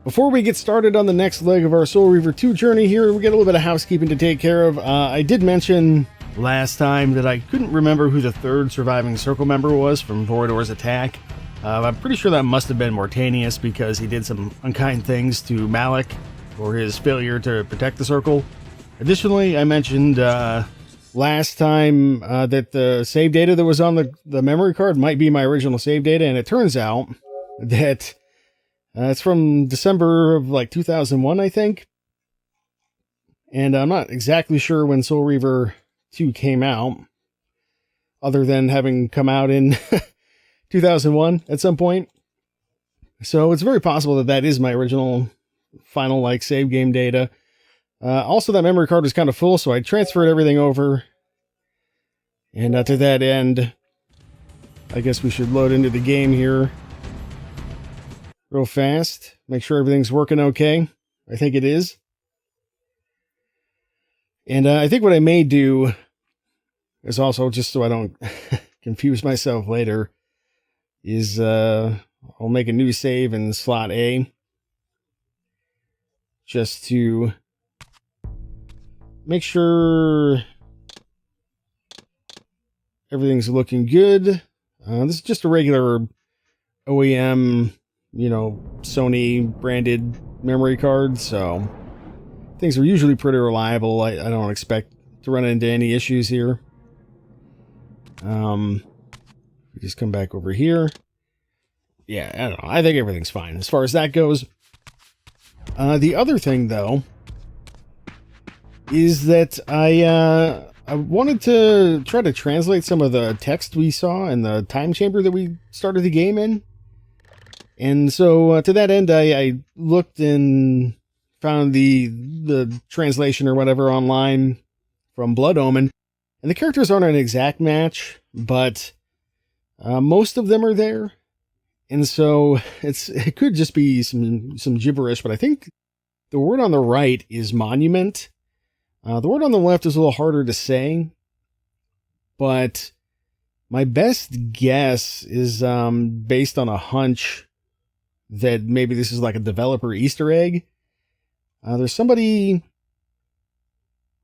Before we get started on the next leg of our Soul Reaver 2 journey here, we got a little bit of housekeeping to take care of. I did mention last time that I couldn't remember who the third surviving Circle member was from Vorador's attack. I'm pretty sure that must have been Mortanius because he did some unkind things to Malik for his failure to protect the Circle. Additionally, I mentioned last time that the save data that was on the memory card might be my original save data, and it turns out that it's from December of like 2001, I think. And I'm not exactly sure when Soul Reaver 2 came out, other than having come out in 2001 at some point. So it's very possible that that is my original final like save game data. Also, that memory card was kind of full, so I transferred everything over. And to that end, I guess we should load into the game here real fast. Make sure everything's working okay. I think it is. And I think what I may do is also, just so I don't confuse myself later, is I'll make a new save in slot A. Just to make sure everything's looking good. This is just a regular OEM, Sony branded memory card, so things are usually pretty reliable. I don't expect to run into any issues here. We just come back over here. Yeah, I don't know. I think everything's fine as far as that goes. The other thing, though, is that I wanted to try to translate some of the text we saw in the time chamber that we started the game in. And so to that end, I looked and found the translation or whatever online from Blood Omen. And the characters aren't an exact match, but most of them are there. And so it could just be some gibberish, but I think the word on the right is monument. The word on the left is a little harder to say, but my best guess is based on a hunch that maybe this is like a developer Easter egg. There's somebody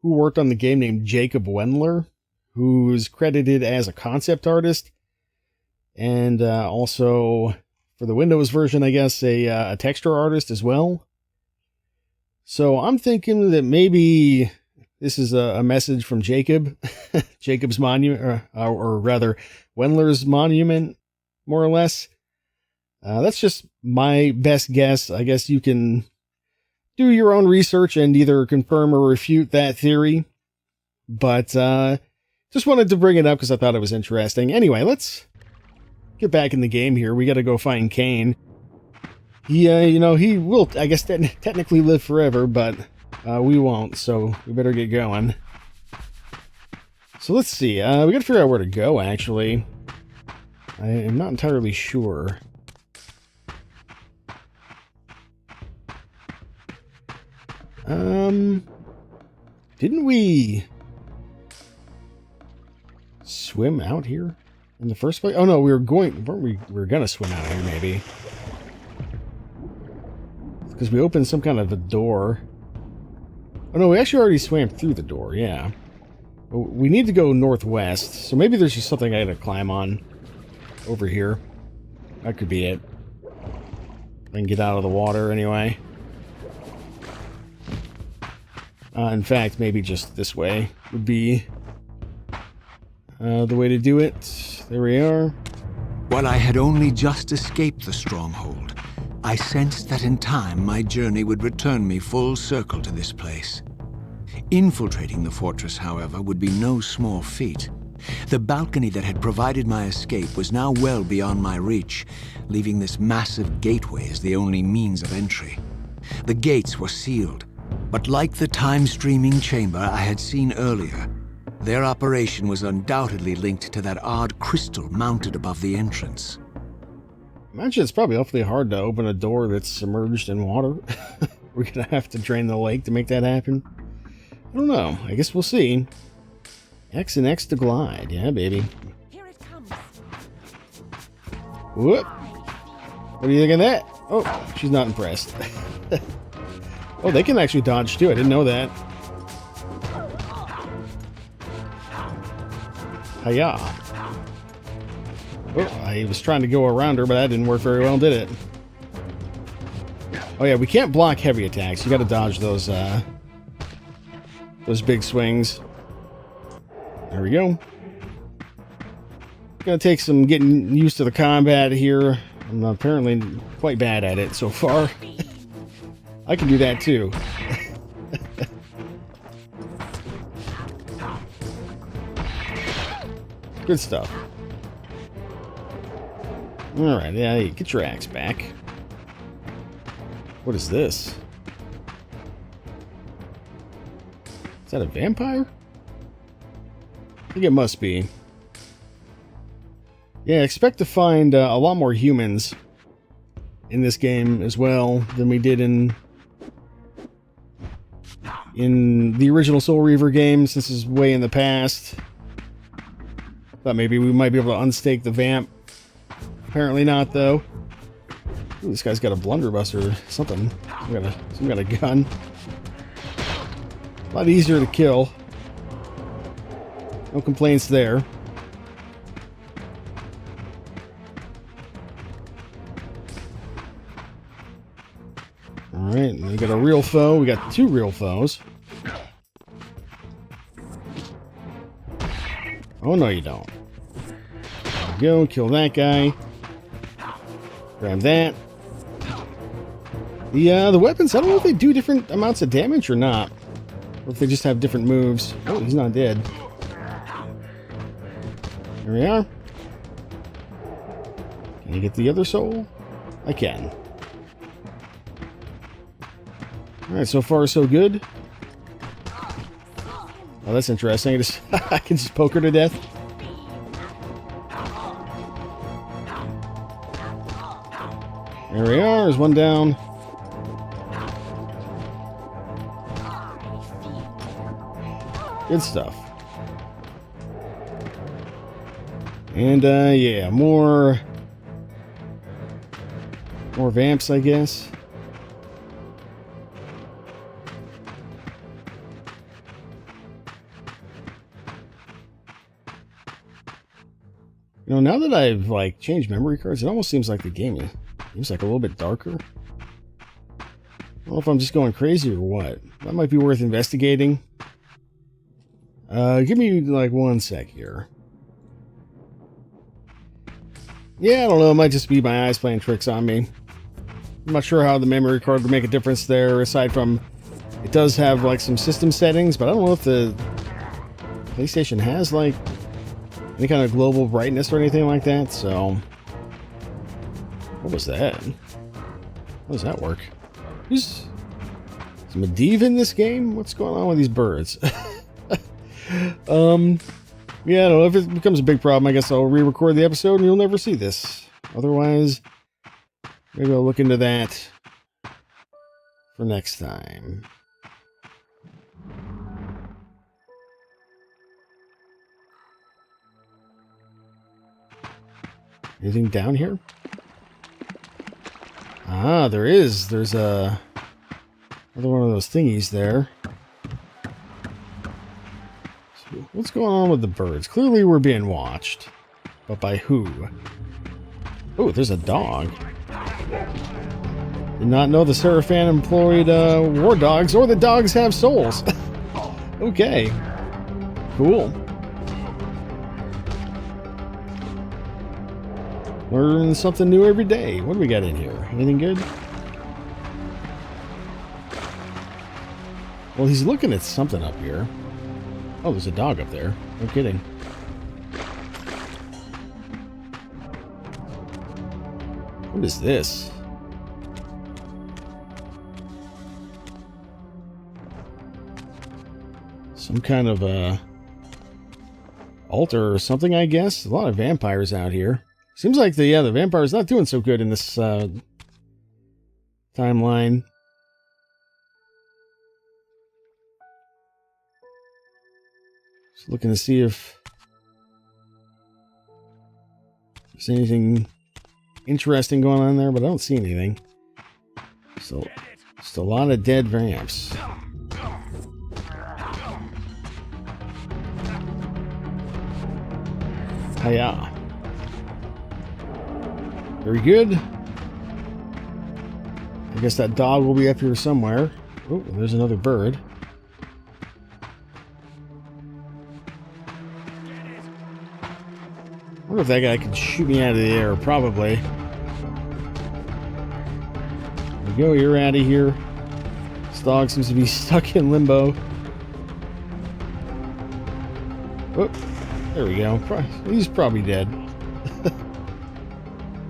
who worked on the game named Jacob Wendler, who's credited as a concept artist, and also for the Windows version, I guess, a texture artist as well. So I'm thinking that maybe this is a message from Jacob, Jacob's monument, or rather Wendler's monument, more or less. That's just my best guess. I guess you can do your own research and either confirm or refute that theory. But just wanted to bring it up because I thought it was interesting. Anyway, let's get back in the game here. We got to go find Kain. He will, I guess, technically live forever, but we won't, so we better get going. So let's see. We got to figure out where to go, actually. I am not entirely sure. Didn't we swim out here in the first place? Oh no, we were gonna swim out here, maybe. Because we opened some kind of a door. Oh no, we actually already swam through the door, yeah. But we need to go northwest, so maybe there's just something I gotta climb on over here. That could be it. I can get out of the water anyway. In fact, maybe just this way would be the way to do it. There we are. While I had only just escaped the stronghold, I sensed that in time my journey would return me full circle to this place. Infiltrating the fortress, however, would be no small feat. The balcony that had provided my escape was now well beyond my reach, leaving this massive gateway as the only means of entry. The gates were sealed, but like the time-streaming chamber I had seen earlier, their operation was undoubtedly linked to that odd crystal mounted above the entrance. Imagine it's probably awfully hard to open a door that's submerged in water. We're gonna have to drain the lake to make that happen. I don't know. I guess we'll see. X and X to glide. Yeah, baby. Here it comes. Whoop. What do you think of that? Oh, she's not impressed. Oh, they can actually dodge too. I didn't know that. Hiya. Oh, I was trying to go around her, but that didn't work very well, did it? Oh yeah, we can't block heavy attacks. You gotta dodge those big swings. There we go. Gonna take some getting used to the combat here. I'm apparently quite bad at it so far. I can do that too. Good stuff. Alright, yeah, get your axe back. What is this? Is that a vampire? I think it must be. Yeah, expect to find a lot more humans in this game as well than we did in the original Soul Reaver game, since this is way in the past. Thought maybe we might be able to unstake the vamp. Apparently not, though. Ooh, this guy's got a blunderbuss or something. Some kind of gun. A lot easier to kill. No complaints there. Alright, we got a real foe. We got two real foes. Oh, no, you don't. There we go, kill that guy. Grab that. The weapons, I don't know if they do different amounts of damage or not. Or if they just have different moves. Oh, he's not dead. Here we are. Can I get the other soul? I can. Alright, so far so good. Oh, that's interesting. I can just poke her to death. There we are. There's one down. Good stuff. And, yeah, more vamps, I guess. You know, now that I've, like, changed memory cards, it almost seems like the game seems like a little bit darker. I don't know if I'm just going crazy or what. That might be worth investigating. Give me, like, 1 sec here. Yeah, I don't know. It might just be my eyes playing tricks on me. I'm not sure how the memory card would make a difference there, aside from it does have, like, some system settings, but I don't know if the PlayStation has, like, any kind of global brightness or anything like that, so... What was that? How does that work? Is Medivh in this game? What's going on with these birds? Yeah, I don't know. If it becomes a big problem, I guess I'll re-record the episode and you'll never see this. Otherwise, maybe I'll look into that for next time. Anything down here? Ah, there is. There's another one of those thingies there. So what's going on with the birds? Clearly we're being watched. But by who? Oh, there's a dog. Did not know the Seraphan employed war dogs, or the dogs have souls. Okay. Cool. Learn something new every day. What do we got in here? Anything good? Well, he's looking at something up here. Oh, there's a dog up there. No kidding. What is this? Some kind of altar or something, I guess. A lot of vampires out here. Seems like the vampire's not doing so good in this timeline. Just looking to see if there's anything interesting going on there, but I don't see anything. So, just a lot of dead vamps. Hiya. Very good. I guess that dog will be up here somewhere. Oh, there's another bird. I wonder if that guy can shoot me out of the air. Probably. There we go, you're out of here. This dog seems to be stuck in limbo. Oh, there we go. He's probably dead.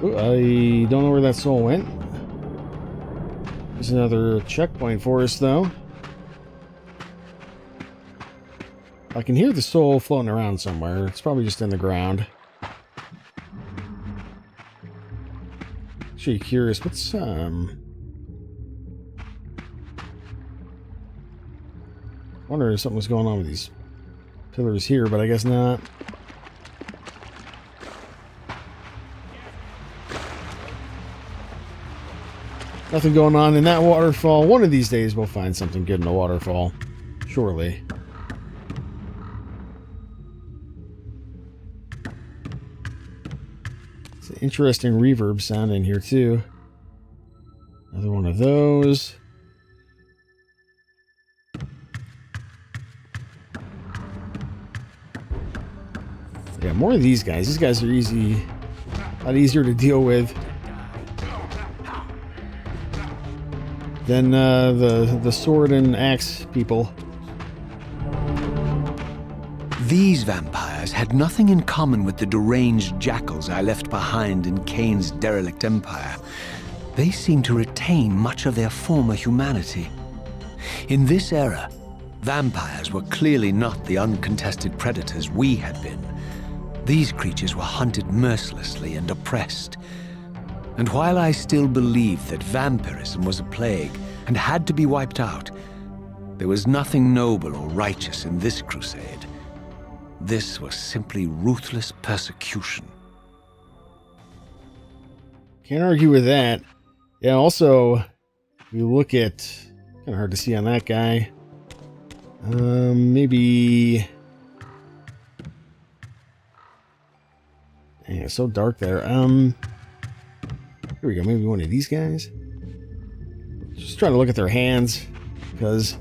Oh, I don't know where that soul went. There's another checkpoint for us, though. I can hear the soul floating around somewhere. It's probably just in the ground. Actually curious, what's wonder if something was going on with these pillars here, but I guess not. Nothing going on in that waterfall. One of these days we'll find something good in the waterfall. Surely. It's an interesting reverb sound in here too. Another one of those. Yeah, more of these guys. These guys are easy. A lot easier to deal with than the sword and axe people. These vampires had nothing in common with the deranged jackals I left behind in Kain's derelict empire. They seemed to retain much of their former humanity. In this era, vampires were clearly not the uncontested predators we had been. These creatures were hunted mercilessly and oppressed. And while I still believed that vampirism was a plague and had to be wiped out, there was nothing noble or righteous in this crusade. This was simply ruthless persecution. Can't argue with that. Yeah, also, if you look at... kind of hard to see on that guy. Maybe... Yeah, it's so dark there. Here we go. Maybe one of these guys. Just trying to look at their hands, because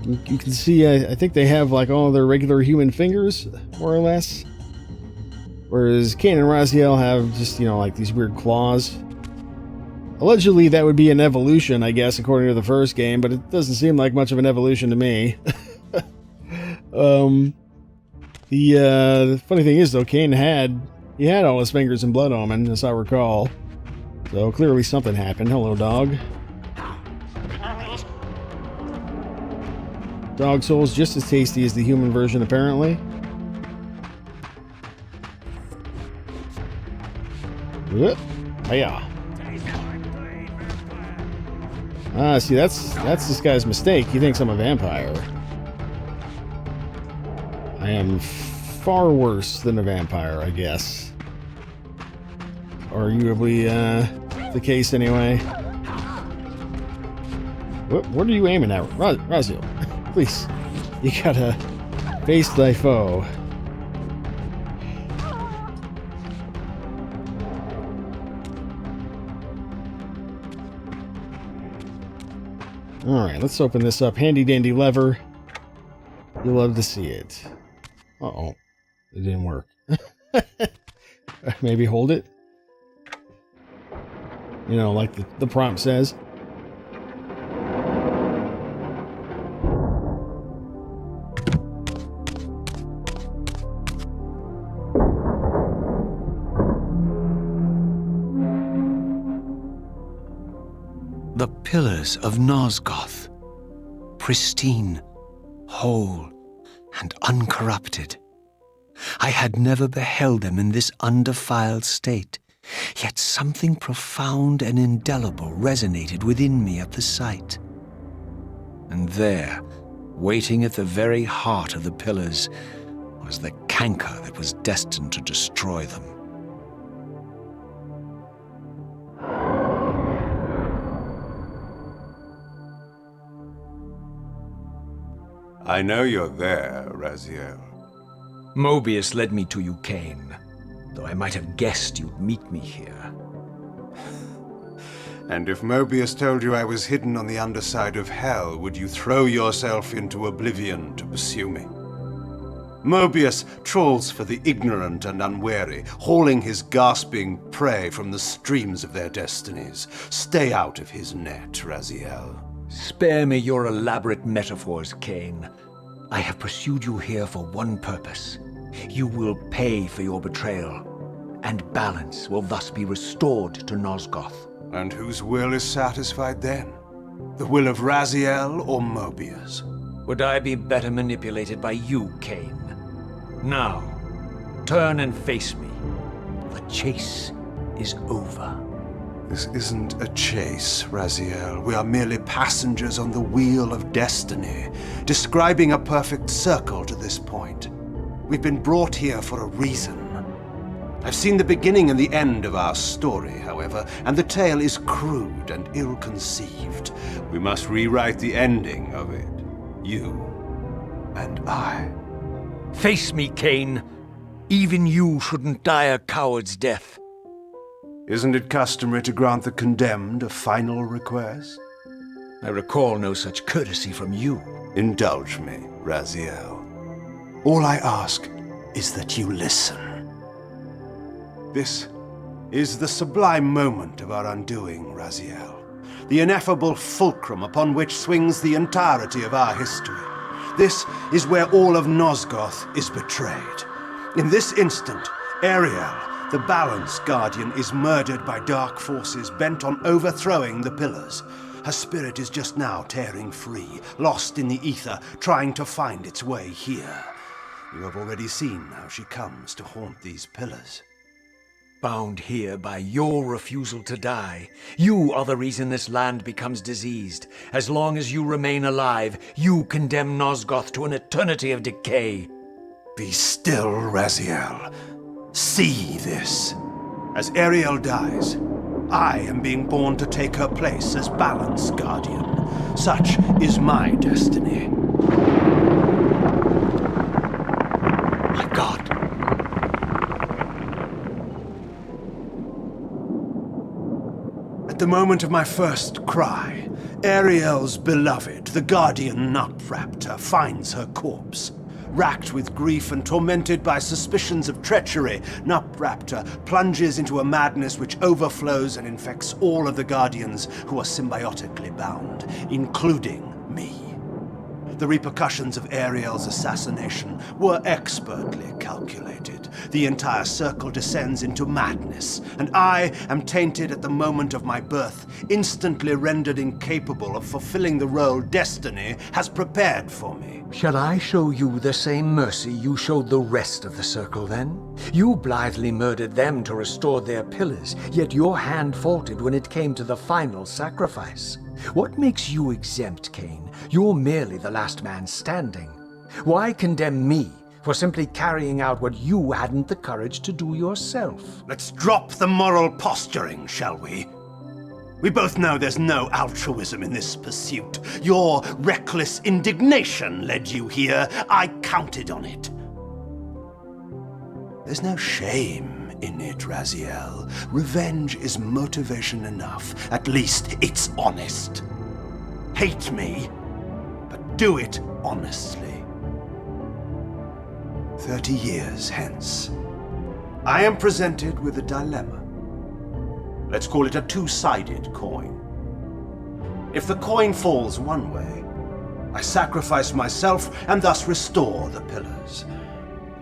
you can see. I think they have like all their regular human fingers, more or less. Whereas Kain and Raziel have just, you know, like these weird claws. Allegedly, that would be an evolution, I guess, according to the first game, but it doesn't seem like much of an evolution to me. The funny thing is, though, Kain had all his fingers in Blood Omen, as I recall. So clearly something happened. Hello, dog. Dog soul's just as tasty as the human version, apparently. Hiya. Ah, see, that's this guy's mistake. He thinks I'm a vampire. I am far worse than a vampire, I guess. Arguably, the case anyway. What are you aiming at? Raziel, please. You gotta face thy foe. Alright, let's open this up. Handy dandy lever. You'll love to see it. Uh-oh. It didn't work. Maybe hold it. You know, like the prompt says. The pillars of Nosgoth, pristine, whole, and uncorrupted. I had never beheld them in this undefiled state, yet something profound and indelible resonated within me at the sight. And there, waiting at the very heart of the pillars, was the canker that was destined to destroy them. I know you're there, Raziel. Mobius led me to you, Kain, though I might have guessed you'd meet me here. And if Mobius told you I was hidden on the underside of hell, would you throw yourself into oblivion to pursue me? Mobius trawls for the ignorant and unwary, hauling his gasping prey from the streams of their destinies. Stay out of his net, Raziel. Spare me your elaborate metaphors, Kain. I have pursued you here for one purpose. You will pay for your betrayal, and balance will thus be restored to Nosgoth. And whose will is satisfied then? The will of Raziel or Mobius? Would I be better manipulated by you, Kain? Now, turn and face me. The chase is over. This isn't a chase, Raziel. We are merely passengers on the wheel of destiny, describing a perfect circle to this point. We've been brought here for a reason. I've seen the beginning and the end of our story, however, and the tale is crude and ill-conceived. We must rewrite the ending of it. You and I. Face me, Kain. Even you shouldn't die a coward's death. Isn't it customary to grant the condemned a final request? I recall no such courtesy from you. Indulge me, Raziel. All I ask is that you listen. This is the sublime moment of our undoing, Raziel. The ineffable fulcrum upon which swings the entirety of our history. This is where all of Nosgoth is betrayed. In this instant, Ariel, the Balance Guardian, is murdered by dark forces bent on overthrowing the Pillars. Her spirit is just now tearing free, lost in the ether, trying to find its way here. You have already seen how she comes to haunt these Pillars. Bound here by your refusal to die. You are the reason this land becomes diseased. As long as you remain alive, you condemn Nosgoth to an eternity of decay. Be still, Raziel. See this. As Ariel dies, I am being born to take her place as Balance Guardian. Such is my destiny. My God. At the moment of my first cry, Ariel's beloved, the Guardian Nutraptor, finds her corpse. Racked with grief and tormented by suspicions of treachery, Nutraptor plunges into a madness which overflows and infects all of the Guardians who are symbiotically bound, including me. The repercussions of Ariel's assassination were expertly calculated. The entire circle descends into madness, and I am tainted at the moment of my birth, instantly rendered incapable of fulfilling the role destiny has prepared for me. Shall I show you the same mercy you showed the rest of the circle, then? You blithely murdered them to restore their pillars, yet your hand faltered when it came to the final sacrifice. What makes you exempt, Kain? You're merely the last man standing. Why condemn me for simply carrying out what you hadn't the courage to do yourself? Let's drop the moral posturing, shall we? We both know there's no altruism in this pursuit. Your reckless indignation led you here. I counted on it. There's no shame in it, Raziel. Revenge is motivation enough. At least it's honest. Hate me, but do it honestly. 30 years hence, I am presented with a dilemma. Let's call it a two-sided coin. If the coin falls one way, I sacrifice myself and thus restore the pillars.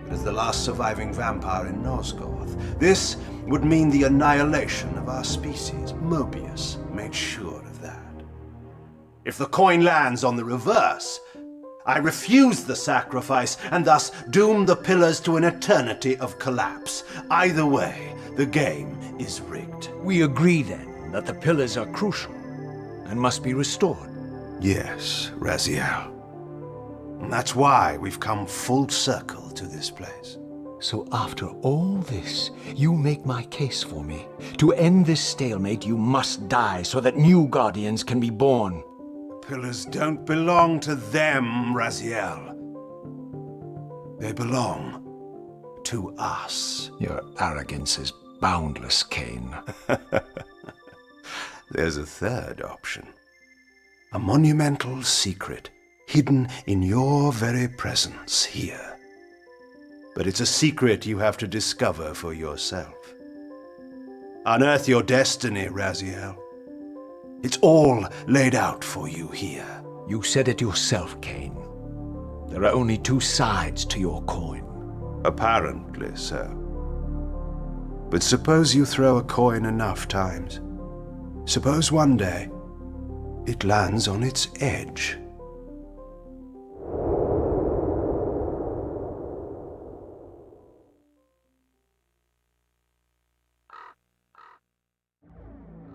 But as the last surviving vampire in Nosgoth, this would mean the annihilation of our species. Mobius made sure of that. If the coin lands on the reverse, I refuse the sacrifice and thus doom the pillars to an eternity of collapse. Either way, the game is rigged. We agree, then, that the pillars are crucial and must be restored. Yes, Raziel. And that's why we've come full circle to this place. So after all this, you make my case for me. To end this stalemate, you must die so that new Guardians can be born. pillars don't belong to them, Raziel. They belong to us. Your arrogance is boundless, Kain. There's a third option. A monumental secret hidden in your very presence here. But it's a secret you have to discover for yourself. Unearth your destiny, Raziel. It's all laid out for you here. You said it yourself, Kain. There are only two sides to your coin. Apparently so. But suppose you throw a coin enough times. Suppose one day it lands on its edge.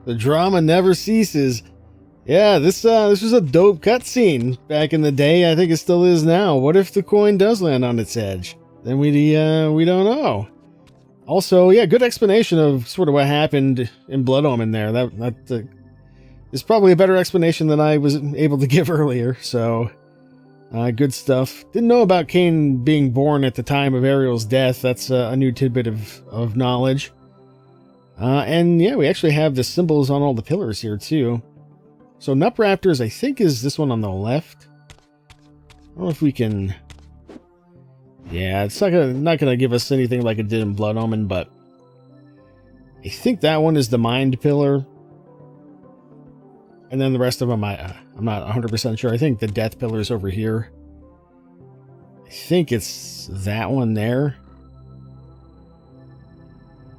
The drama never ceases. Yeah, this was a dope cutscene back in the day. I think it still is now. What if the coin does land on its edge? Then we don't know. Also, yeah, good explanation of sort of what happened in Blood Omen there. That is probably a better explanation than I was able to give earlier. So, good stuff. Didn't know about Kain being born at the time of Ariel's death. That's a new tidbit of knowledge. And yeah, we actually have the symbols on all the pillars here too. So Nupraptors, I think, is this one on the left. I don't know if we can... Yeah, it's not gonna give us anything like it did in Blood Omen, but I think that one is the Mind Pillar. And then the rest of them, I'm not 100% sure. I think the Death Pillar is over here. I think it's that one there.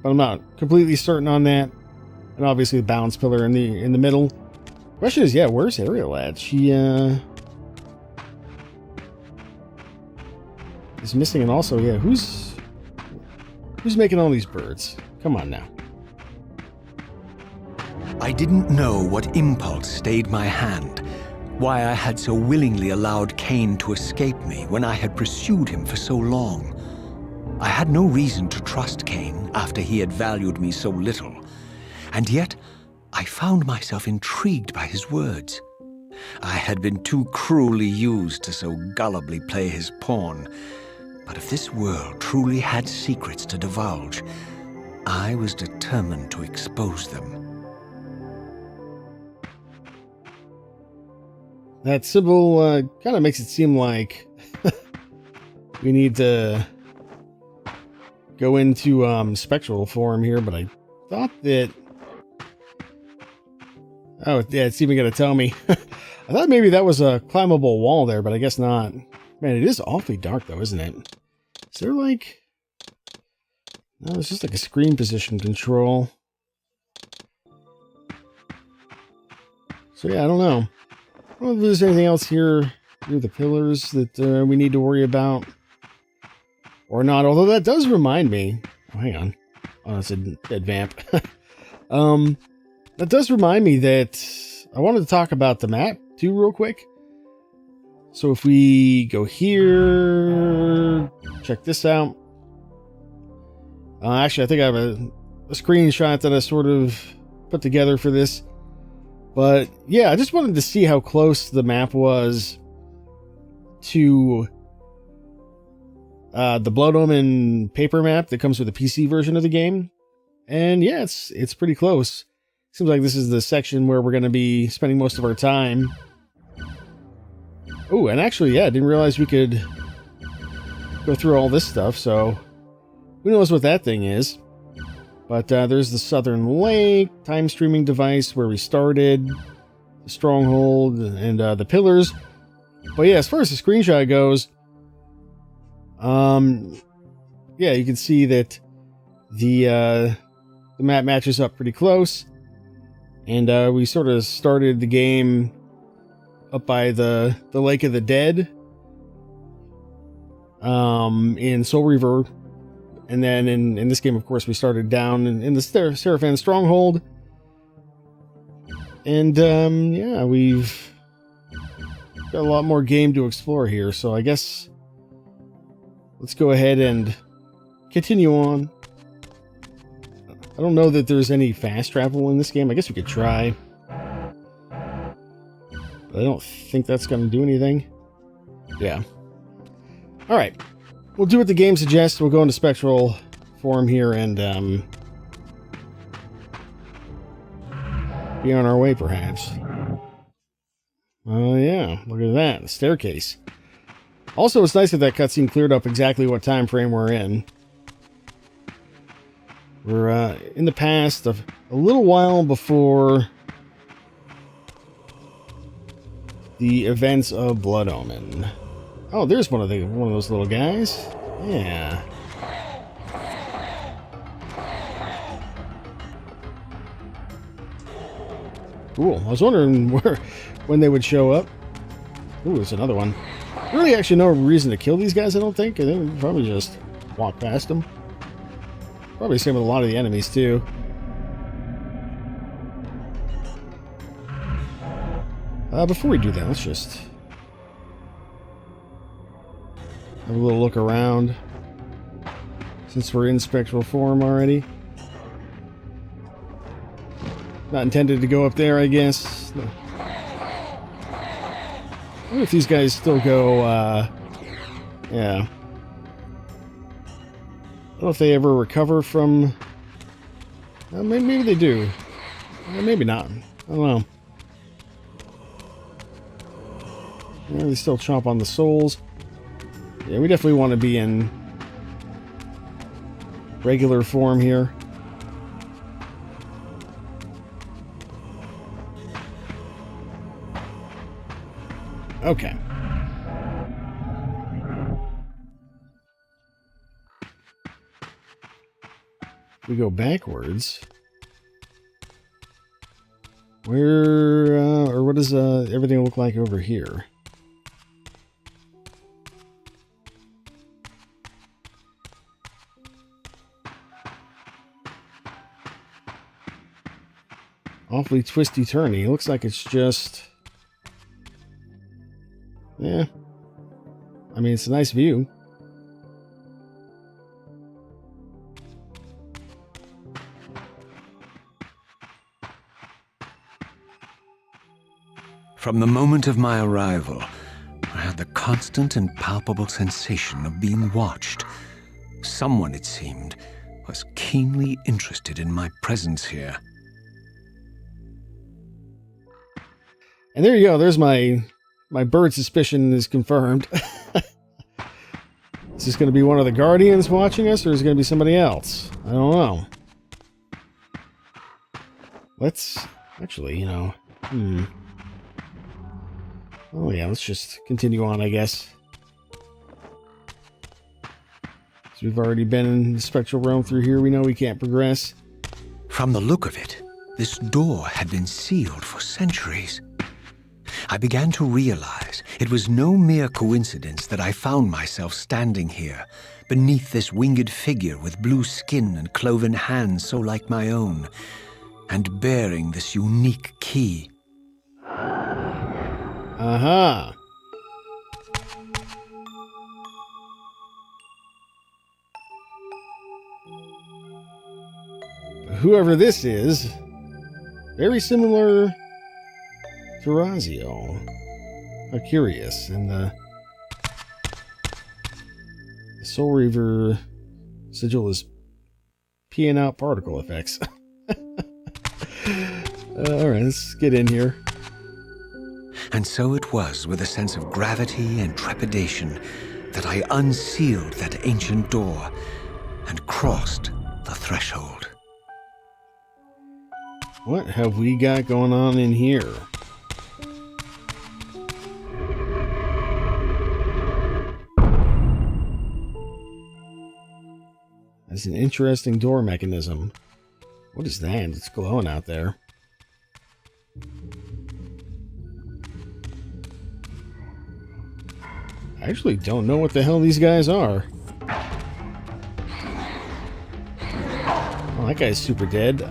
But I'm not completely certain on that. And obviously the Balance Pillar in the middle. Question is, yeah, where's Ariel at? She is missing, and also, yeah, who's making all these birds? Come on now. I didn't know what impulse stayed my hand, why I had so willingly allowed Kain to escape me when I had pursued him for so long. I had no reason to trust Kain after he had valued me so little, and yet I found myself intrigued by his words. I had been too cruelly used to so gullibly play his pawn, but if this world truly had secrets to divulge, I was determined to expose them. That symbol kind of makes it seem like we need to go into spectral form here, but I thought that... Oh, yeah, it's even going to tell me. I thought maybe that was a climbable wall there, but I guess not. Man, it is awfully dark, though, isn't it? Is there, like... No, it's just like a screen position control. So, yeah, I don't know. I don't know if there's anything else here near the pillars that we need to worry about. Or not, although that does remind me... Oh, hang on. Oh, it's a dead vamp. That does remind me that I wanted to talk about the map, too, real quick. So if we go here... Check this out. Actually, I think I have a screenshot that I sort of put together for this. But, yeah, I just wanted to see how close the map was to... the Blood Omen paper map that comes with the PC version of the game. And yeah, it's pretty close. Seems like this is the section where we're going to be spending most of our time. Oh, and actually, yeah, I didn't realize we could go through all this stuff, so who knows what that thing is. But there's the Southern Lake, time streaming device where we started, the Stronghold, and the pillars. But yeah, as far as the screenshot goes, yeah, you can see that the map matches up pretty close, and we sort of started the game up by the Lake of the Dead in Soul Reaver, and then in this game, of course, we started down in the Seraphan Stronghold, and yeah, we've got a lot more game to explore here, so I guess let's go ahead and continue on. I don't know that there's any fast travel in this game. I guess we could try. I don't think that's going to do anything. Yeah. Alright. We'll do what the game suggests. We'll go into spectral form here and be on our way, perhaps. Oh, yeah. Look at that. The staircase. Also, it's nice that that cutscene cleared up exactly what time frame we're in. We're in the past, a little while before the events of Blood Omen. Oh, there's one of those little guys. Yeah. Cool. I was wondering when they would show up. Ooh, there's another one. Really, actually, no reason to kill these guys, I don't think. I think we'd probably just walk past them. Probably the same with a lot of the enemies, too. Before we do that, let's just have a little look around. Since we're in spectral form already. Not intended to go up there, I guess. No. I wonder if these guys still go, yeah. I don't know if they ever recover from... maybe they do. Maybe not. I don't know. Yeah, they still chomp on the souls. Yeah, we definitely want to be in regular form here. Okay. We go backwards. Where, or what does everything look like over here? Awfully twisty-turny. Looks like it's just... Yeah. I mean, it's a nice view. From the moment of my arrival, I had the constant and palpable sensation of being watched. Someone, it seemed, was keenly interested in my presence here. And there you go. There's my bird suspicion is confirmed. Is this going to be one of the Guardians watching us, or is it going to be somebody else? I don't know. Let's actually, Oh yeah, let's just continue on, I guess. So we've already been in the spectral realm through here. We know we can't progress. From the look of it, this door had been sealed for centuries. I began to realize it was no mere coincidence that I found myself standing here, beneath this winged figure with blue skin and cloven hands so like my own, and bearing this unique key. Aha! Whoever this is, very similar to Raziel. How curious. And the Soul Reaver sigil is peeing out particle effects. Alright, let's get in here. And so it was with a sense of gravity and trepidation that I unsealed that ancient door and crossed the threshold. What have we got going on in here? That's an interesting door mechanism. What is that? It's glowing out there. I actually don't know what the hell these guys are. Oh, that guy's super dead.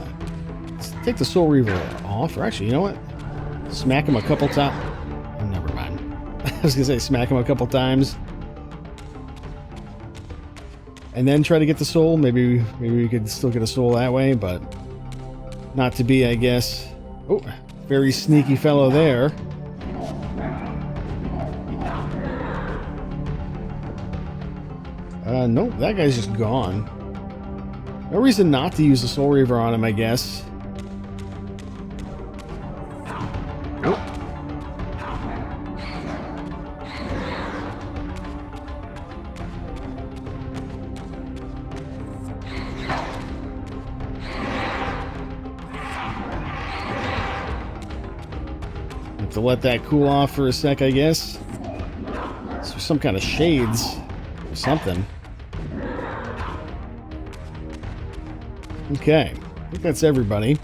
Let's take the Soul Reaver off. Or actually, you know what? Smack him a couple times. Oh, never mind. I was gonna say smack him a couple times. And then try to get the soul. Maybe we could still get a soul that way, but not to be, I guess. Oh, very sneaky fellow there. Nope, that guy's just gone. No reason not to use the Soul Reaver on him, I guess. Nope. Have to let that cool off for a sec, I guess. So some kind of shades or something. Okay, I think that's everybody.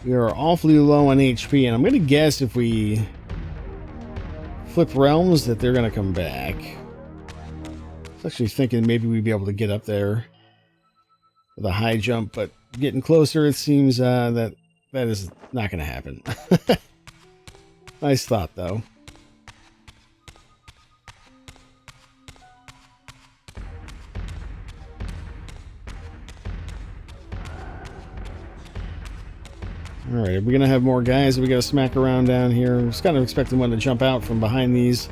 We are awfully low on HP, and I'm going to guess if we flip realms that they're going to come back. I was actually thinking maybe we'd be able to get up there with a high jump, but getting closer, it seems that is not going to happen. Nice thought, though. Alright, are we gonna have more guys that we gotta smack around down here? I was kind of expecting one to jump out from behind these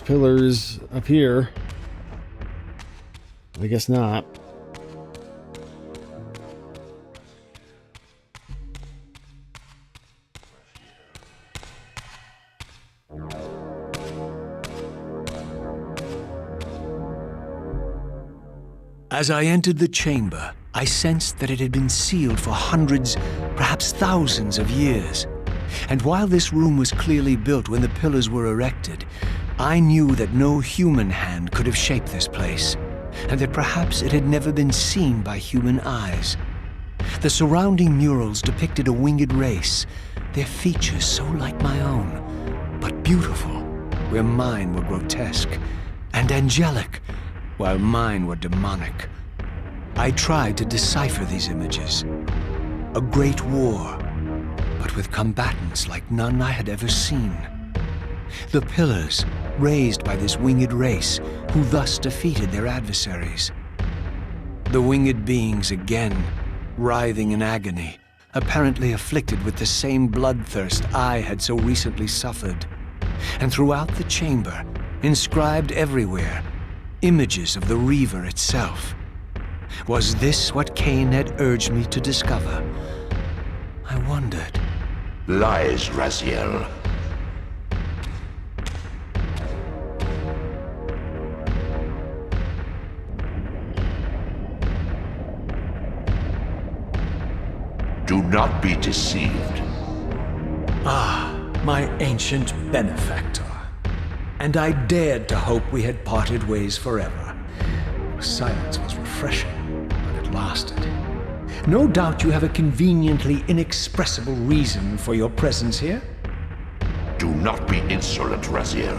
pillars up here. I guess not. As I entered the chamber, I sensed that it had been sealed for hundreds, perhaps thousands of years. And while this room was clearly built when the pillars were erected, I knew that no human hand could have shaped this place, and that perhaps it had never been seen by human eyes. The surrounding murals depicted a winged race, their features so like my own, but beautiful, where mine were grotesque, and angelic, while mine were demonic. I tried to decipher these images. A great war, but with combatants like none I had ever seen. The pillars, raised by this winged race, who thus defeated their adversaries. The winged beings again, writhing in agony, apparently afflicted with the same bloodthirst I had so recently suffered. And throughout the chamber, inscribed everywhere, images of the Reaver itself. Was this what Kain had urged me to discover? I wondered. Lies, Raziel. Do not be deceived. Ah, my ancient benefactor. And I dared to hope we had parted ways forever. Silence was refreshing, but it lasted. No doubt you have a conveniently inexpressible reason for your presence here? Do not be insolent, Raziel.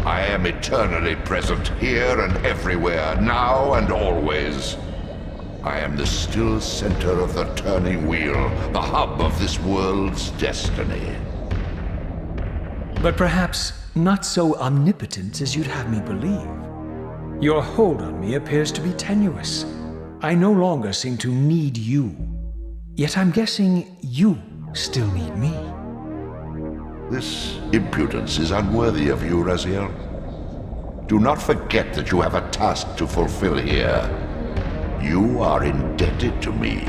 I am eternally present here and everywhere, now and always. I am the still center of the turning wheel, the hub of this world's destiny. But perhaps not so omnipotent as you'd have me believe. Your hold on me appears to be tenuous. I no longer seem to need you. Yet I'm guessing you still need me. This impudence is unworthy of you, Raziel. Do not forget that you have a task to fulfill here. You are indebted to me.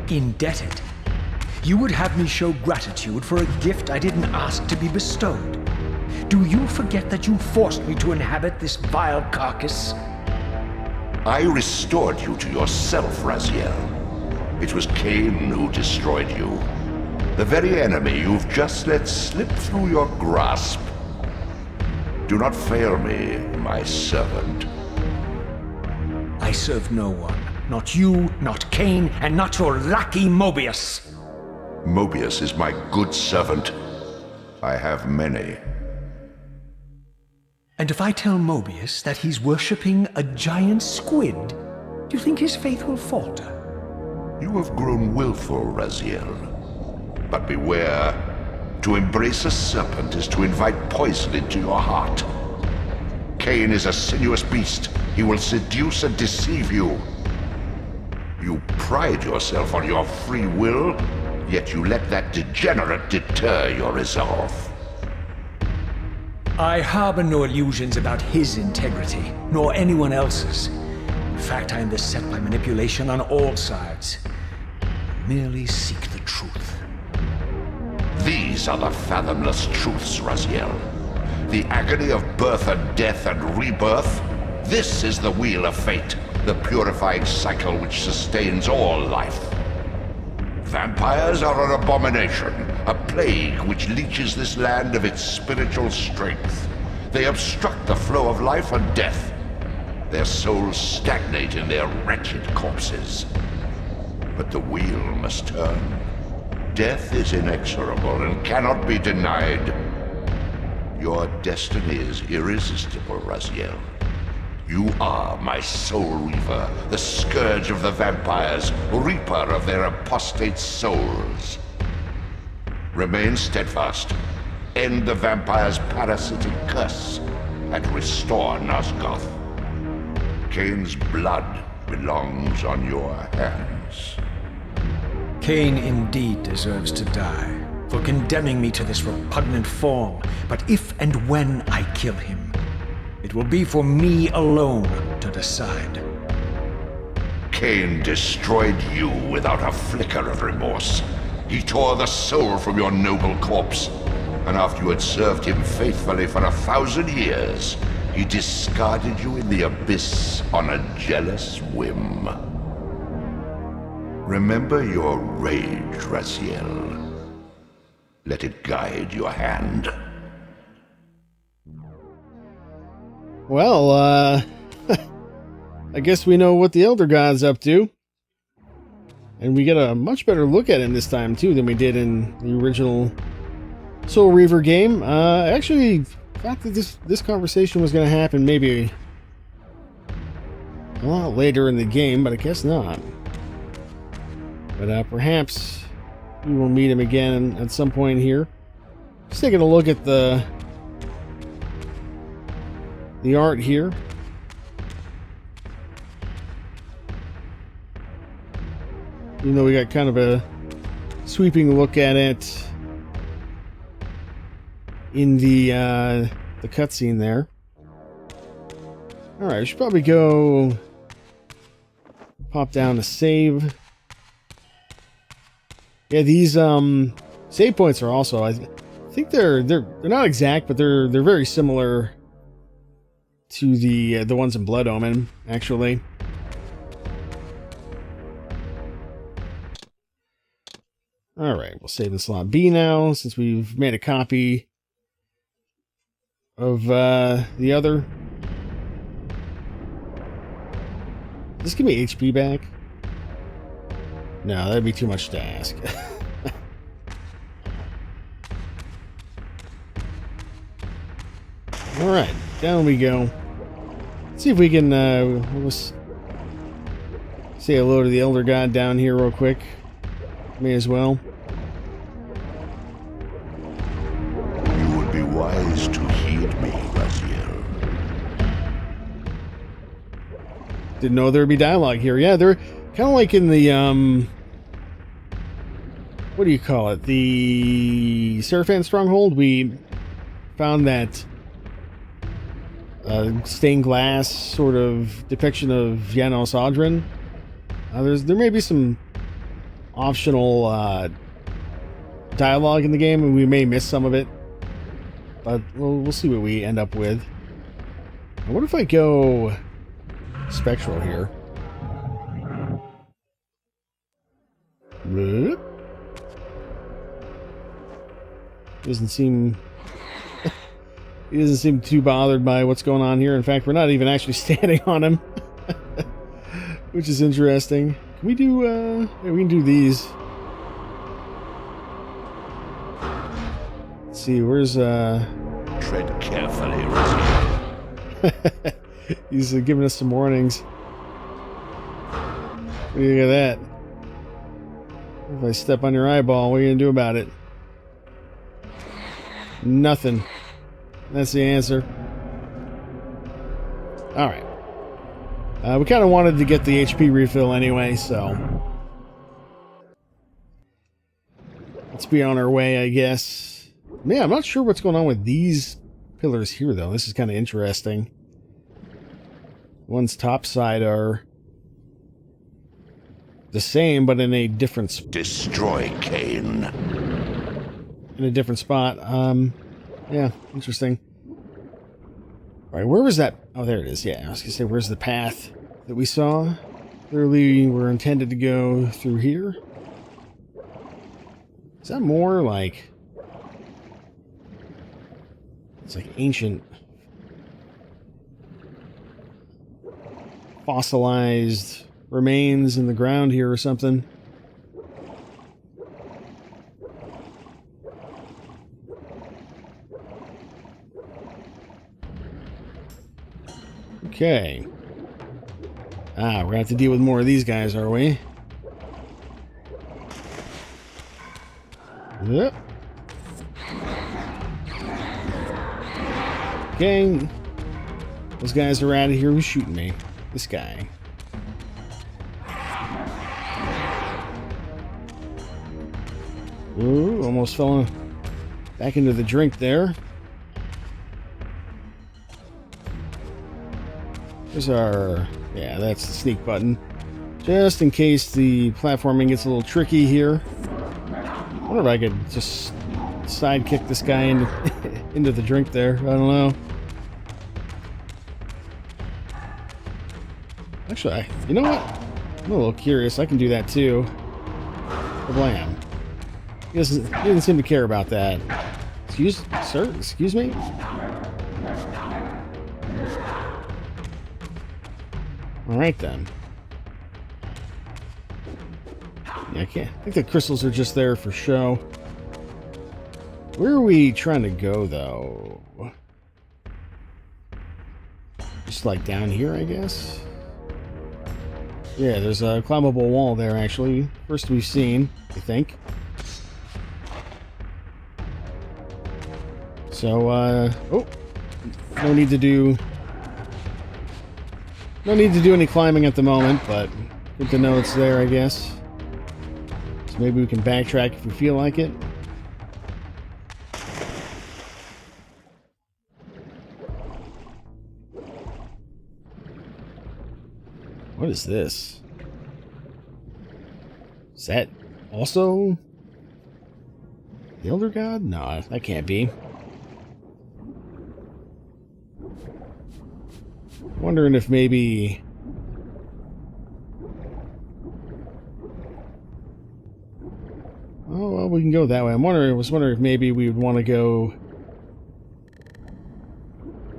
Indebted? You would have me show gratitude for a gift I didn't ask to be bestowed. Do you forget that you forced me to inhabit this vile carcass? I restored you to yourself, Raziel. It was Kain who destroyed you. The very enemy you've just let slip through your grasp. Do not fail me, my servant. I serve no one. Not you, not Kain, and not your lackey Mobius. Mobius is my good servant. I have many. And if I tell Mobius that he's worshipping a giant squid, do you think his faith will falter? You have grown willful, Raziel. But beware. To embrace a serpent is to invite poison into your heart. Kain is a sinuous beast. He will seduce and deceive you. You pride yourself on your free will, yet you let that degenerate deter your resolve. I harbor no illusions about his integrity, nor anyone else's. In fact, I am beset by manipulation on all sides. I merely seek the truth. These are the fathomless truths, Raziel. The agony of birth and death and rebirth. This is the wheel of fate, the purifying cycle which sustains all life. Vampires are an abomination, a plague which leeches this land of its spiritual strength. They obstruct the flow of life and death. Their souls stagnate in their wretched corpses. But the wheel must turn. Death is inexorable and cannot be denied. Your destiny is irresistible, Raziel. You are my Soul Reaver, the scourge of the vampires, reaper of their apostate souls. Remain steadfast, end the vampire's parasitic curse, and restore Nosgoth. Kain's blood belongs on your hands. Kain indeed deserves to die for condemning me to this repugnant form. But if and when I kill him, it will be for me alone to decide. Kain destroyed you without a flicker of remorse. He tore the soul from your noble corpse, and after you had served him faithfully for 1,000 years, he discarded you in the abyss on a jealous whim. Remember your rage, Raziel. Let it guide your hand. Well, I guess we know what the Elder God's up to. And we get a much better look at him this time, too, than we did in the original Soul Reaver game. I actually thought that this conversation was going to happen maybe a lot later in the game, but I guess not. But perhaps we will meet him again at some point here. Just taking a look at the art here. Even though we got kind of a sweeping look at it in the cutscene there. All right, I should probably go pop down to save. Yeah, these save points are also, I think they're not exact, but they're very similar to the ones in Blood Omen, actually. All right, we'll save in slot B now, since we've made a copy of the other. Does this give me HP back? No, that'd be too much to ask. All right, down we go. Let's see if we can we'll say hello to the Elder God down here real quick. May as well. You would be wise to heed me, Raziel. Didn't know there'd be dialogue here. Yeah, they're kind of like in the what do you call it? The Seraphan Stronghold. We found that stained glass sort of depiction of Janos Audrin. There may be some optional dialogue in the game, and we may miss some of it, but we'll see what we end up with. And what if I go spectral here? Doesn't seem he doesn't seem too bothered by what's going on here. In fact, we're not even actually standing on him, which is interesting. Can we do yeah, we can do these. Let's see, where's Tread carefully, Raziel. he's giving us some warnings. What do you think of that? If I step on your eyeball, what are you gonna do about it? Nothing. That's the answer. Alright. We kind of wanted to get the HP refill anyway, so let's be on our way, I guess. Man, I'm not sure what's going on with these pillars here, though. This is kind of interesting. One's top side are the same, but in a different Destroy Kain. in a different spot. Yeah, interesting. All right, where was that? Oh, there it is. Yeah, I was gonna say, where's the path that we saw? Clearly, we're intended to go through here. Is that more like... It's like ancient... fossilized remains in the ground here or something. Okay. Ah, we're gonna have to deal with more of these guys, are we? Yep. Okay. Those guys are out of here. Who's shooting me? This guy. Ooh, almost fell back into the drink there. There's our... Yeah, that's the sneak button. Just in case the platforming gets a little tricky here. I wonder if I could just sidekick this guy into the drink there. I don't know. Actually, you know what? I'm a little curious. I can do that too. Blam. He doesn't seem to care about that. Sir? Excuse me? Alright then. Yeah, I think the crystals are just there for show. Where are we trying to go, though? Just like down here, I guess? Yeah, there's a climbable wall there, actually. First we've seen, I think. So, oh! No need to do any climbing at the moment, but good to know it's there, I guess. So maybe we can backtrack if we feel like it. What is this? Is that also the Elder God? No, that can't be. Wondering if maybe... Oh, well, we can go that way. I was wondering if maybe we would want to go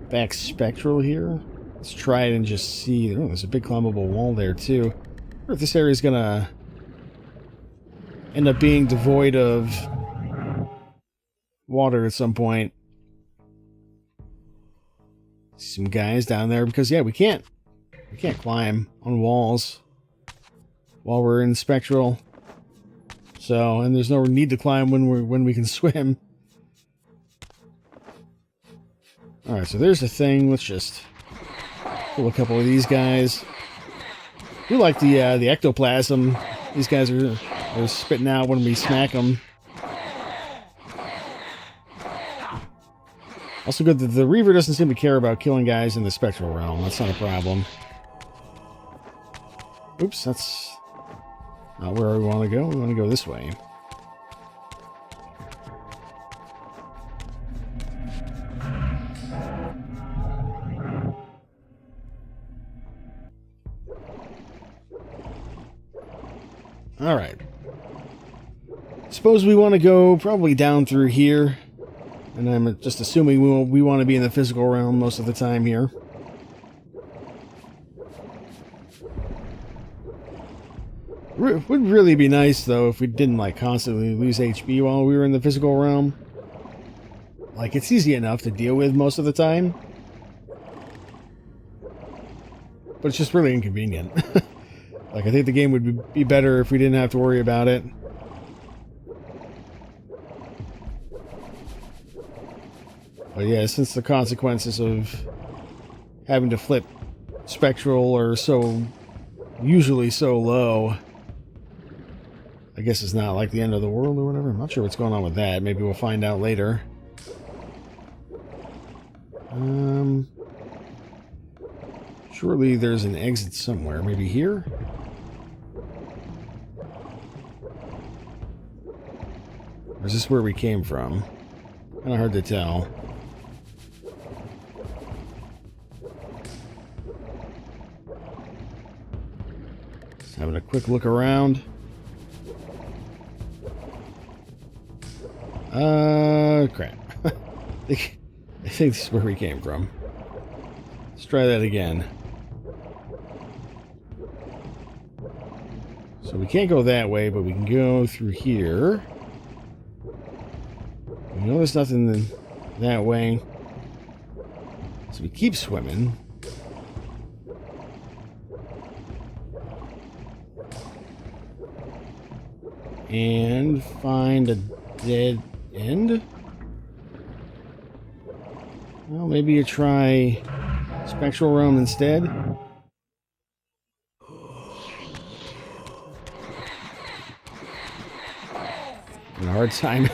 back spectral here. Let's try it and just see. Oh, there's a big climbable wall there, too. I wonder if this area is going to end up being devoid of water at some point. See some guys down there, because, yeah, we can't climb on walls while we're in spectral. So, and there's no need to climb when we can swim. Alright, so there's the thing. Let's just pull a couple of these guys. I do like the ectoplasm these guys are spitting out when we smack them. Also good that the Reaver doesn't seem to care about killing guys in the spectral realm. That's not a problem. Oops, that's not where we want to go. We want to go this way. Alright. Suppose we want to go probably down through here. And I'm just assuming we want to be in the physical realm most of the time here. Would really be nice, though, if we didn't, like, constantly lose HP while we were in the physical realm. Like, it's easy enough to deal with most of the time. But it's just really inconvenient. Like, I think the game would be better if we didn't have to worry about it. But yeah, since the consequences of having to flip spectral are usually so low, I guess it's not like the end of the world or whatever. I'm not sure what's going on with that. Maybe we'll find out later. Surely there's an exit somewhere. Maybe here? Or is this where we came from? Kind of hard to tell. Just having a quick look around. Crap. I think this is where we came from. Let's try that again. So we can't go that way, but we can go through here. We know there's nothing that way. So we keep swimming. And find a dead end. Well, maybe you try Spectral Realm instead. A hard time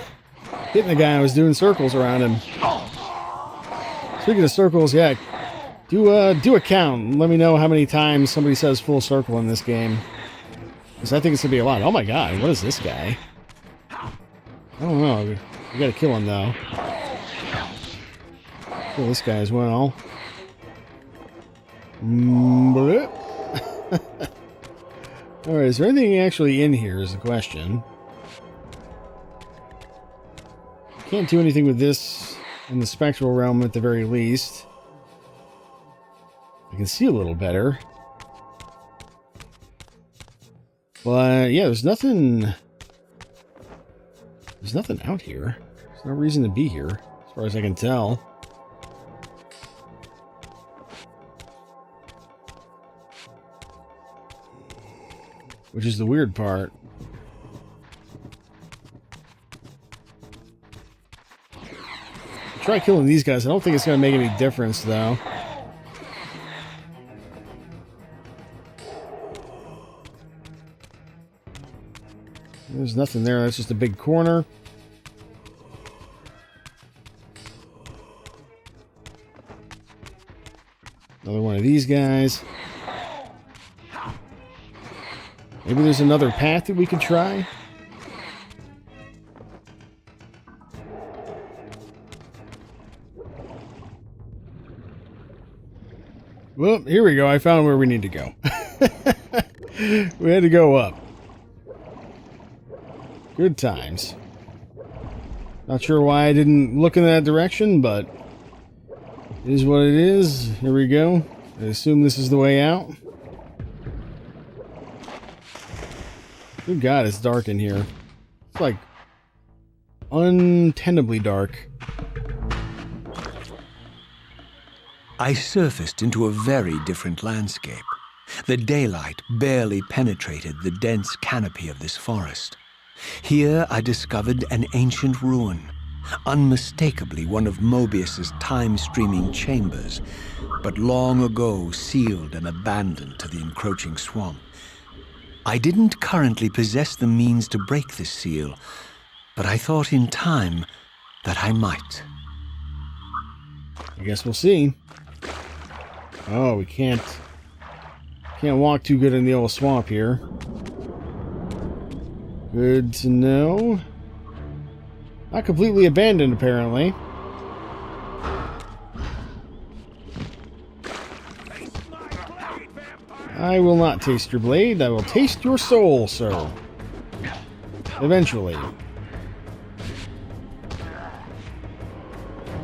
hitting the guy. I was doing circles around him. Speaking of circles, yeah, do a count. Let me know how many times somebody says full circle in this game, because I think it's gonna be a lot. Oh my god, what is this guy? I don't know. We gotta kill him though. Kill this guy as well. Alright, is there anything actually in here is the question. Can't do anything with this in the Spectral Realm at the very least. I can see a little better. But yeah, there's nothing out here. There's no reason to be here, as far as I can tell. Which is the weird part. Try killing these guys. I don't think it's going to make any difference, though. There's nothing there. That's just a big corner. Another one of these guys. Maybe there's another path that we could try. Well, here we go. I found where we need to go. We had to go up. Good times. Not sure why I didn't look in that direction, but it is what it is. Here we go. I assume this is the way out. Good God, it's dark in here. It's like untenably dark. I surfaced into a very different landscape. The daylight barely penetrated the dense canopy of this forest. Here I discovered an ancient ruin, unmistakably one of Mobius's time-streaming chambers, but long ago sealed and abandoned to the encroaching swamp. I didn't currently possess the means to break this seal, but I thought in time that I might. I guess we'll see. Oh, we can't walk too good in the old swamp here. Good to know. Not completely abandoned, apparently. I will not taste your blade. I will taste your soul, sir. Eventually.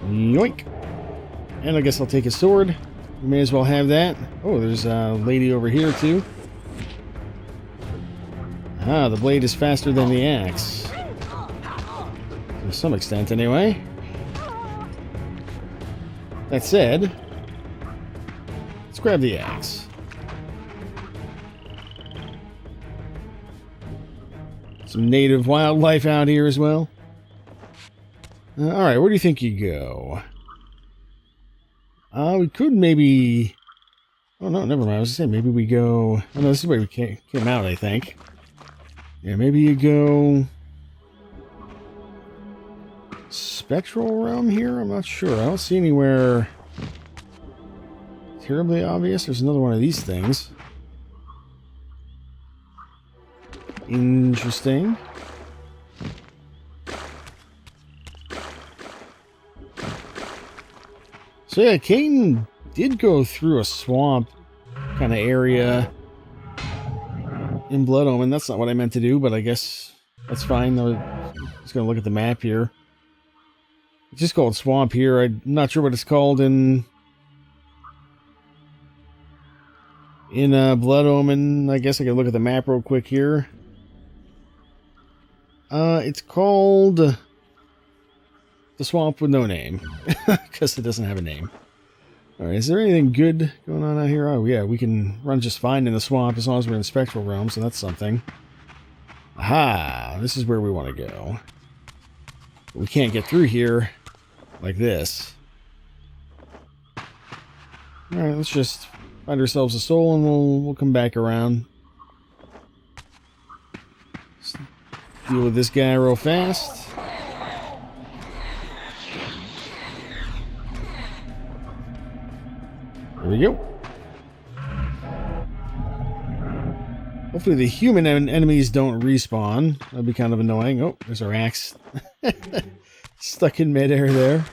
Yoink. And I guess I'll take a sword. We may as well have that. Oh, there's a lady over here, too. Ah, the blade is faster than the axe. To some extent, anyway. That said, let's grab the axe. Some native wildlife out here as well. Alright, where do you think you go? We could maybe... Oh, no, never mind. I was going to say, maybe we go... Oh, no, this is where we came out, I think. Yeah, maybe you go... Spectral Realm here? I'm not sure. I don't see anywhere terribly obvious. There's another one of these things. Interesting. So yeah, Kain did go through a swamp kind of area in Blood Omen. That's not what I meant to do, but I guess that's fine. Though, just gonna look at the map here. It's just called Swamp here. I'm not sure what it's called in Blood Omen. I guess I can look at the map real quick here. It's called the Swamp with no name, because it doesn't have a name. Alright, is there anything good going on out here? Oh yeah, we can run just fine in the swamp as long as we're in Spectral Realm, so that's something. Aha! This is where we want to go. But we can't get through here like this. Alright, let's just find ourselves a soul and we'll come back around. Let's deal with this guy real fast. There we go. Hopefully the human enemies don't respawn. That'd be kind of annoying. Oh, there's our axe. Stuck in midair there.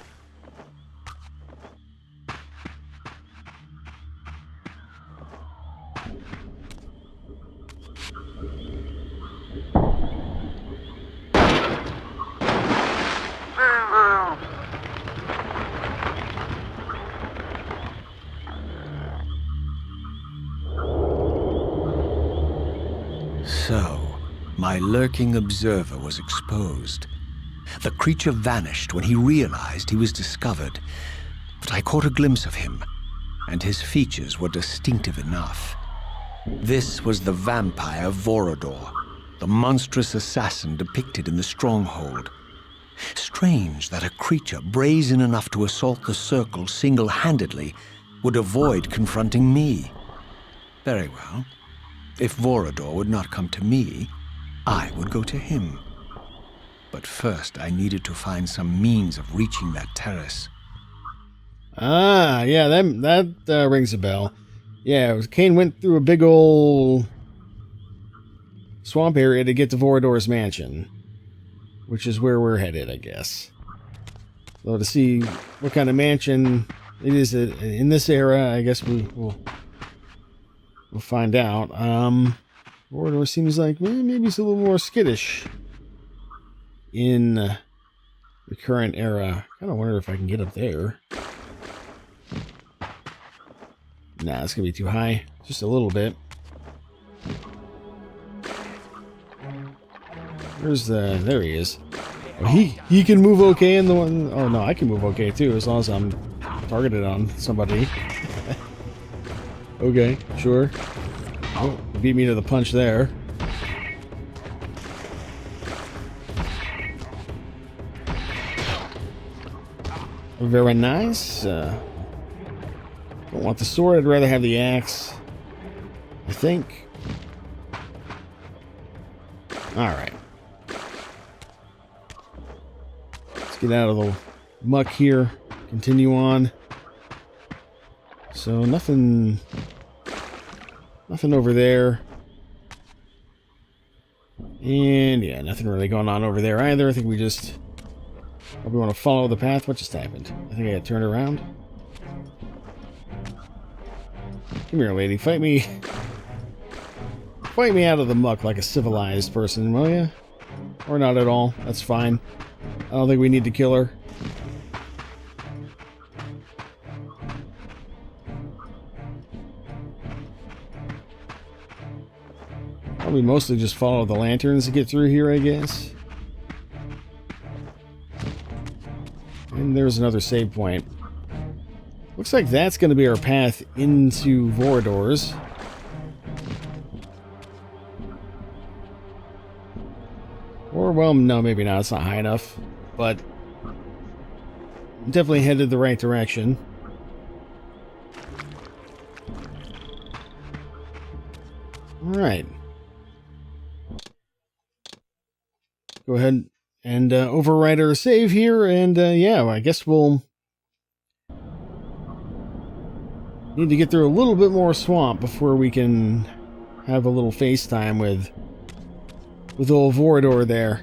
So, my lurking observer was exposed. The creature vanished when he realized he was discovered, but I caught a glimpse of him, and his features were distinctive enough. This was the vampire Vorador, the monstrous assassin depicted in the stronghold. Strange that a creature brazen enough to assault the circle single-handedly would avoid confronting me. Very well. If Vorador would not come to me, I would go to him. But first, I needed to find some means of reaching that terrace. Ah, yeah, that rings a bell. Yeah, Kain went through a big old swamp area to get to Vorador's mansion, which is where we're headed, I guess. So to see what kind of mansion it is in this era, I guess we'll find out. Vorador seems like maybe it's a little more skittish in the current era. I kind of wonder if I can get up there. Nah, it's gonna be too high. Just a little bit. There he is. Oh, he can move okay in the one. Oh no, I can move okay too, as long as I'm targeted on somebody. Okay, sure. Oh, beat me to the punch there. Very nice. Don't want the sword, I'd rather have the axe, I think. Alright. Let's get out of the muck here. Continue on. So nothing over there. And yeah, nothing really going on over there either. I think we just probably want to follow the path. What just happened? I think I got turned around. Come here, lady. Fight me. Fight me out of the muck like a civilized person, will ya? Or not at all. That's fine. I don't think we need to kill her. Probably mostly just follow the lanterns to get through here, I guess. And there's another save point. Looks like that's going to be our path into Vorador's. Or, well, no, maybe not. It's not high enough. But definitely headed the right direction. Alright. Go ahead and override our save here, and yeah, I guess we'll Need to get through a little bit more swamp before we can have a little FaceTime with old Vorador there.